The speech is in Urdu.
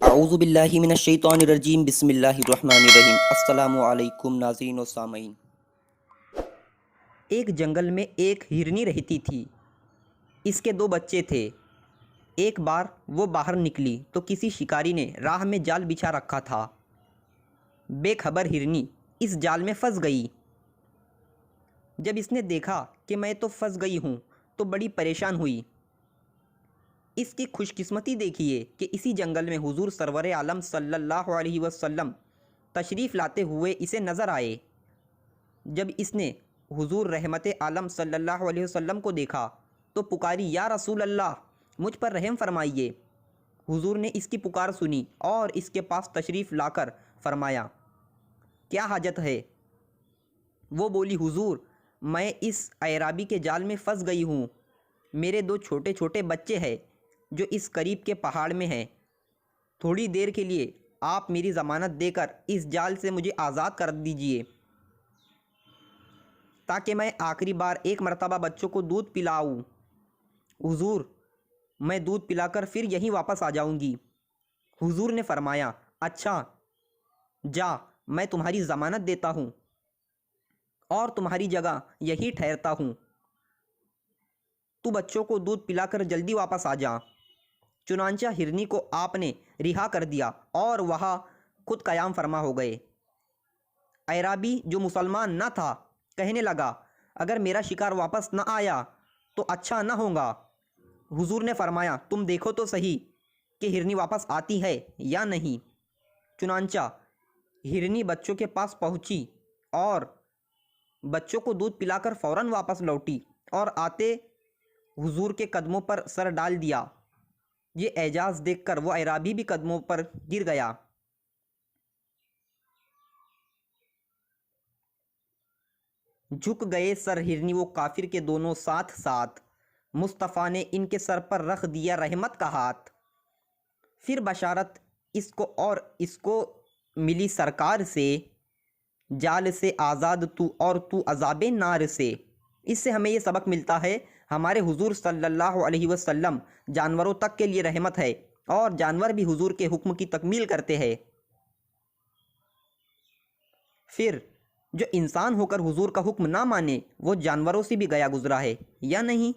اعوذ باللہ من الشیطان الرجیم، بسم اللہ الرحمن الرحیم۔ السلام علیکم ناظرین و سامعین۔ ایک جنگل میں ایک ہرنی رہتی تھی۔ اس کے 2 بچے تھے۔ ایک بار وہ باہر نکلی تو کسی شکاری نے راہ میں جال بچھا رکھا تھا۔ بے خبر ہرنی اس جال میں پھنس گئی۔ جب اس نے دیکھا کہ میں تو پھنس گئی ہوں تو بڑی پریشان ہوئی۔ اس کی خوش قسمتی دیکھیے کہ اسی جنگل میں حضور سرور عالم صلی اللہ علیہ وسلم تشریف لاتے ہوئے اسے نظر آئے۔ جب اس نے حضور رحمت عالم صلی اللہ علیہ وسلم کو دیکھا تو پکاری، یا رسول اللہ مجھ پر رحم فرمائیے۔ حضور نے اس کی پکار سنی اور اس کے پاس تشریف لا کر فرمایا، کیا حاجت ہے؟ وہ بولی، حضور میں اس اعرابی کے جال میں پھنس گئی ہوں۔ میرے 2 چھوٹے چھوٹے بچے ہیں جو اس قریب کے پہاڑ میں ہیں۔ تھوڑی دیر کے لیے آپ میری ضمانت دے کر اس جال سے مجھے آزاد کر دیجئے تاکہ میں آخری بار ایک مرتبہ بچوں کو دودھ پلاؤں۔ حضور میں دودھ پلا کر پھر یہیں واپس آ جاؤں گی۔ حضور نے فرمایا، اچھا جا، میں تمہاری ضمانت دیتا ہوں اور تمہاری جگہ یہی ٹھہرتا ہوں۔ تو بچوں کو دودھ پلا کر جلدی واپس آ جا۔ چنانچہ ہرنی کو آپ نے رہا کر دیا اور وہاں خود قیام فرما ہو گئے۔ اعرابی جو مسلمان نہ تھا کہنے لگا، اگر میرا شکار واپس نہ آیا تو اچھا نہ ہوگا۔ حضور نے فرمایا، تم دیکھو تو صحیح کہ ہرنی واپس آتی ہے یا نہیں۔ چنانچہ ہرنی بچوں کے پاس پہنچی اور بچوں کو دودھ پلا کر فوراً واپس لوٹی اور آتے حضور کے قدموں پر سر ڈال دیا۔ یہ اعجاز دیکھ کر وہ اعرابی بھی قدموں پر گر گیا۔ جھک گئے سر ہرنی و کافر کے دونوں ساتھ ساتھ، مصطفیٰ نے ان کے سر پر رکھ دیا رحمت کا ہاتھ۔ پھر بشارت اس کو ملی سرکار سے، جال سے آزاد تو عذاب نار سے۔ اس سے ہمیں یہ سبق ملتا ہے، ہمارے حضور صلی اللہ علیہ وسلم جانوروں تک کے لیے رحمت ہے اور جانور بھی حضور کے حکم کی تکمیل کرتے ہیں۔ پھر جو انسان ہو کر حضور کا حکم نہ مانے وہ جانوروں سے بھی گیا گزرا ہے، یا نہیں؟